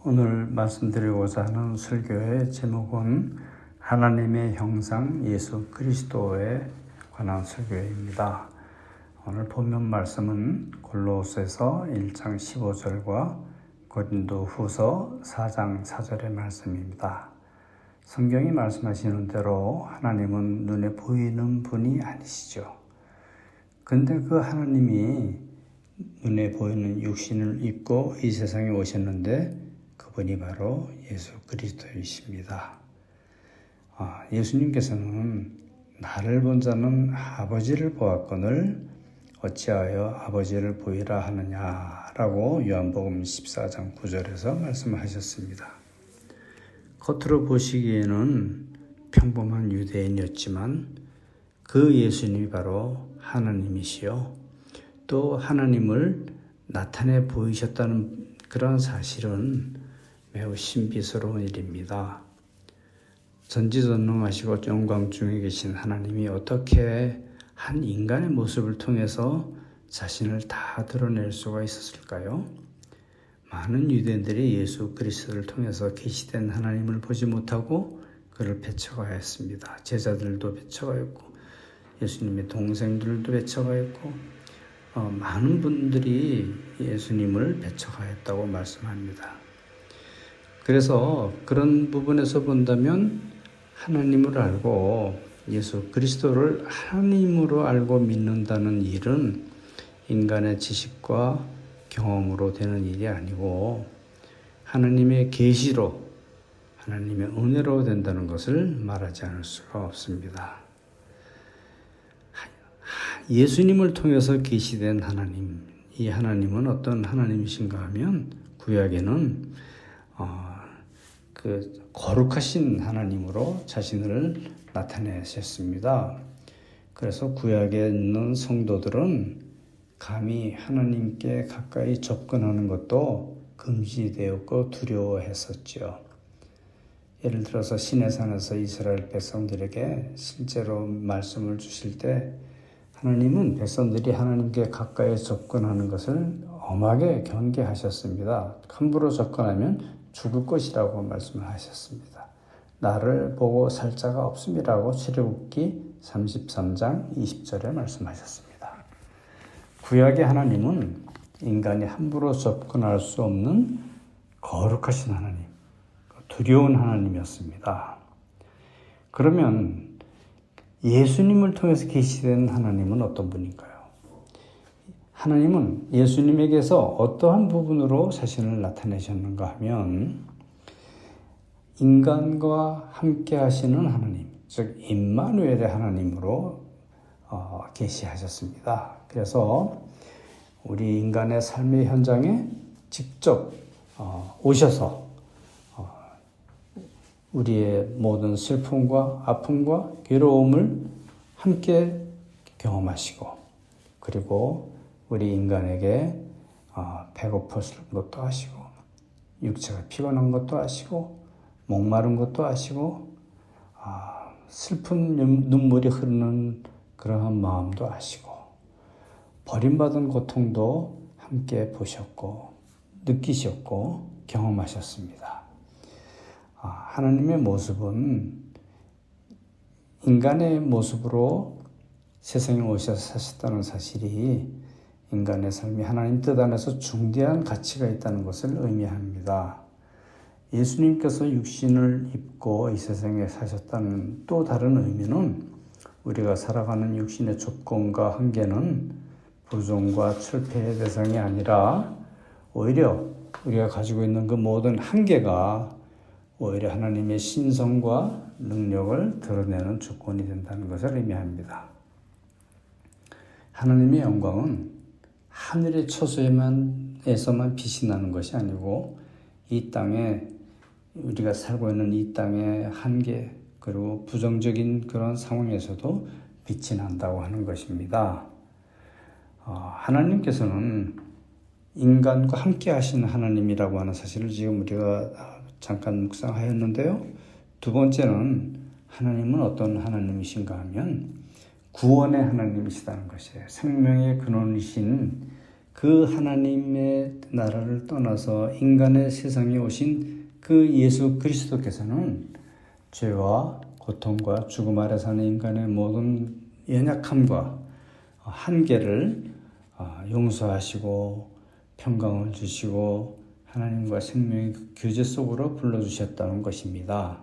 오늘 말씀드리고자 하는 설교의 제목은 하나님의 형상 예수 그리스도에 관한 설교입니다. 오늘 본문 말씀은 골로새서 1장 15절과 고린도후서 4장 4절의 말씀입니다. 성경이 말씀하시는 대로 하나님은 눈에 보이는 분이 아니시죠. 근데 그 하나님이 눈에 보이는 육신을 입고 이 세상에 오셨는데 그분이 바로 예수 그리스도이십니다. 예수님께서는 나를 본 자는 아버지를 보았거늘 어찌하여 아버지를 보이라 하느냐라고 요한복음 14장 9절에서 말씀하셨습니다. 겉으로 보시기에는 평범한 유대인이었지만 그 예수님이 바로 하나님이시요 또 하나님을 나타내 보이셨다는 그런 사실은 매우 신비스러운 일입니다. 전지전능하시고 영광 중에 계신 하나님이 어떻게 한 인간의 모습을 통해서 자신을 다 드러낼 수가 있었을까요? 많은 유대인들이 예수 그리스도를 통해서 계시된 하나님을 보지 못하고 그를 배척하였습니다. 제자들도 배척하였고 예수님의 동생들도 배척하였고 많은 분들이 예수님을 배척하였다고 말씀합니다. 그래서 그런 부분에서 본다면 하나님을 알고 예수 그리스도를 하나님으로 알고 믿는다는 일은 인간의 지식과 경험으로 되는 일이 아니고 하나님의 계시로 하나님의 은혜로 된다는 것을 말하지 않을 수가 없습니다. 예수님을 통해서 계시된 하나님, 이 하나님은 어떤 하나님이신가 하면 구약에는 그 거룩하신 하나님으로 자신을 나타내셨습니다. 그래서 구약에 있는 성도들은 감히 하나님께 가까이 접근하는 것도 금지되었고 두려워했었죠. 예를 들어서 시내산에서 이스라엘 백성들에게 실제로 말씀을 주실 때 하나님은 백성들이 하나님께 가까이 접근하는 것을 엄하게 경계하셨습니다. 함부로 접근하면 죽을 것이라고 말씀을 하셨습니다. 나를 보고 살 자가 없음이라고 출애굽기 33장 20절에 말씀하셨습니다. 구약의 하나님은 인간이 함부로 접근할 수 없는 거룩하신 하나님, 두려운 하나님이었습니다. 그러면 예수님을 통해서 계시된 하나님은 어떤 분일까요? 하나님은 예수님에게서 어떠한 부분으로 자신을 나타내셨는가 하면 인간과 함께 하시는 하나님, 즉 임마누엘의 하나님으로 계시하셨습니다. 그래서 우리 인간의 삶의 현장에 직접 오셔서 우리의 모든 슬픔과 아픔과 괴로움을 함께 경험하시고 그리고 우리 인간에게 배고플 것도 아시고 육체가 피곤한 것도 아시고 목마른 것도 아시고 슬픈 눈물이 흐르는 그러한 마음도 아시고 버림받은 고통도 함께 보셨고 느끼셨고 경험하셨습니다. 하나님의 모습은 인간의 모습으로 세상에 오셔서 사셨다는 사실이 인간의 삶이 하나님 뜻 안에서 중대한 가치가 있다는 것을 의미합니다. 예수님께서 육신을 입고 이 세상에 사셨다는 또 다른 의미는 우리가 살아가는 육신의 조건과 한계는 부정과 철폐의 대상이 아니라 오히려 우리가 가지고 있는 그 모든 한계가 오히려 하나님의 신성과 능력을 드러내는 조건이 된다는 것을 의미합니다. 하나님의 영광은 하늘의 처소에서만 빛이 나는 것이 아니고 이 땅에 우리가 살고 있는 이 땅의 한계 그리고 부정적인 그런 상황에서도 빛이 난다고 하는 것입니다. 하나님께서는 인간과 함께 하시는 하나님이라고 하는 사실을 지금 우리가 잠깐 묵상하였는데요. 두 번째는 하나님은 어떤 하나님이신가 하면 구원의 하나님이시다는 것이에요. 생명의 근원이신 그 하나님의 나라를 떠나서 인간의 세상에 오신 그 예수 그리스도께서는 죄와 고통과 죽음 아래 사는 인간의 모든 연약함과 한계를 용서하시고 평강을 주시고 하나님과 생명의 교제 속으로 불러주셨다는 것입니다.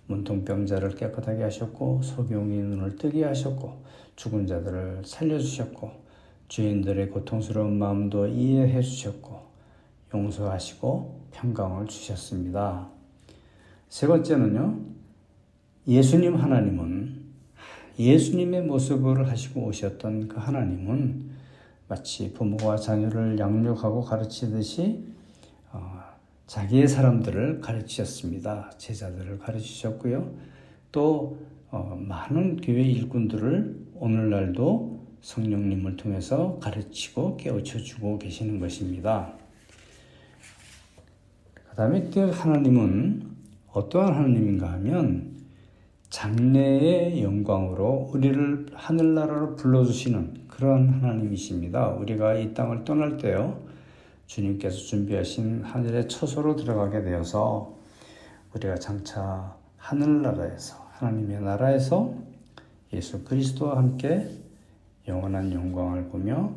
문둥병자를 깨끗하게 하셨고 소경이 눈을 뜨게 하셨고 죽은 자들을 살려주셨고 죄인들의 고통스러운 마음도 이해해 주셨고 용서하시고 평강을 주셨습니다. 세 번째는요, 예수님 하나님은 예수님의 모습을 하시고 오셨던 그 하나님은 마치 부모가 자녀를 양육하고 가르치듯이 자기의 사람들을 가르치셨습니다. 제자들을 가르치셨고요. 또 많은 교회 일꾼들을 오늘날도 성령님을 통해서 가르치고 깨우쳐주고 계시는 것입니다. 그 다음에 그 하나님은 어떠한 하나님인가 하면 장래의 영광으로 우리를 하늘나라로 불러주시는 그런 하나님이십니다. 우리가 이 땅을 떠날 때요, 주님께서 준비하신 하늘의 처소로 들어가게 되어서 우리가 장차 하늘나라에서 하나님의 나라에서 예수 그리스도와 함께 영원한 영광을 보며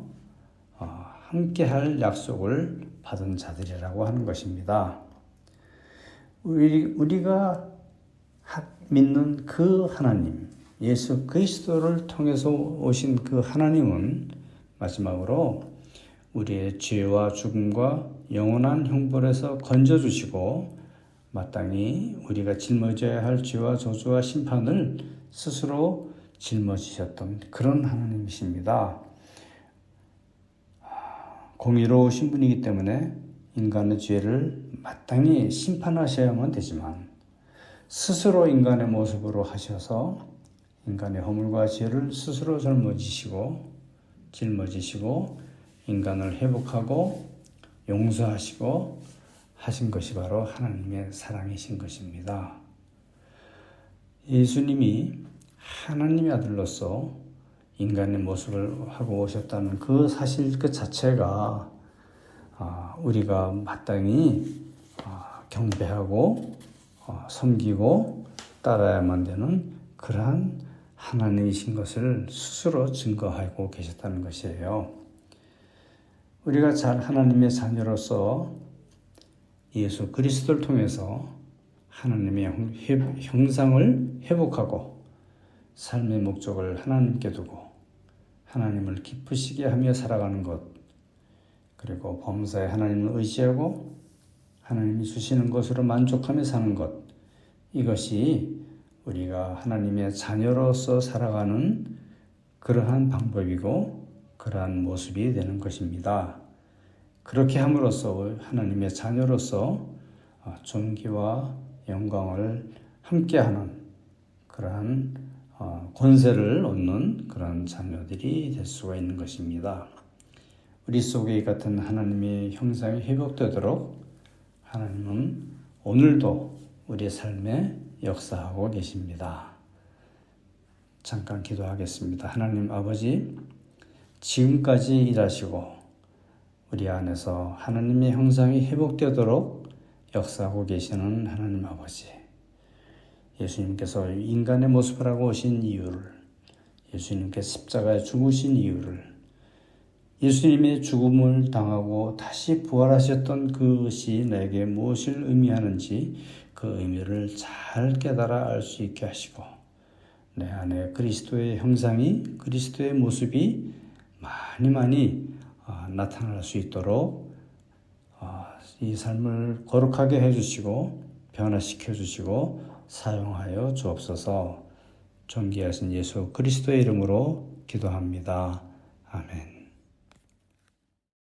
함께할 약속을 받은 자들이라고 하는 것입니다. 우리가 믿는 그 하나님, 예수 그리스도를 통해서 오신 그 하나님은 마지막으로 우리의 죄와 죽음과 영원한 형벌에서 건져주시고 마땅히 우리가 짊어져야 할 죄와 저주와 심판을 스스로 짊어지셨던 그런 하나님이십니다. 공의로우신 분이기 때문에 인간의 죄를 마땅히 심판하셔야만 되지만 스스로 인간의 모습으로 하셔서 인간의 허물과 죄를 스스로 짊어지시고 인간을 회복하고 용서하시고 하신 것이 바로 하나님의 사랑이신 것입니다. 예수님이 하나님의 아들로서 인간의 모습을 하고 오셨다는 그 사실 그 자체가 우리가 마땅히 경배하고 섬기고 따라야만 되는 그러한 하나님이신 것을 스스로 증거하고 계셨다는 것이에요. 우리가 하나님의 자녀로서 예수 그리스도를 통해서 하나님의 형상을 회복하고 삶의 목적을 하나님께 두고 하나님을 기쁘시게 하며 살아가는 것, 그리고 범사에 하나님을 의지하고 하나님이 주시는 것으로 만족하며 사는 것, 이것이 우리가 하나님의 자녀로서 살아가는 그러한 방법이고 그러한 모습이 되는 것입니다. 그렇게 함으로써 하나님의 자녀로서 존귀와 영광을 함께하는 그러한 권세를 얻는 그런 자녀들이 될 수가 있는 것입니다. 우리 속에 이 같은 하나님의 형상이 회복되도록 하나님은 오늘도 우리의 삶에 역사하고 계십니다. 잠깐 기도하겠습니다. 하나님 아버지, 지금까지 일하시고 우리 안에서 하나님의 형상이 회복되도록 역사하고 계시는 하나님 아버지, 예수님께서 인간의 모습을 하고 오신 이유를, 예수님께서 십자가에 죽으신 이유를, 예수님의 죽음을 당하고 다시 부활하셨던 그것이 내게 무엇을 의미하는지 그 의미를 잘 깨달아 알 수 있게 하시고 내 안에 그리스도의 형상이, 그리스도의 모습이 많이 나타날 수 있도록 이 삶을 거룩하게 해주시고 변화시켜 주시고 사용하여 주옵소서. 존귀하신 예수 그리스도의 이름으로 기도합니다. 아멘.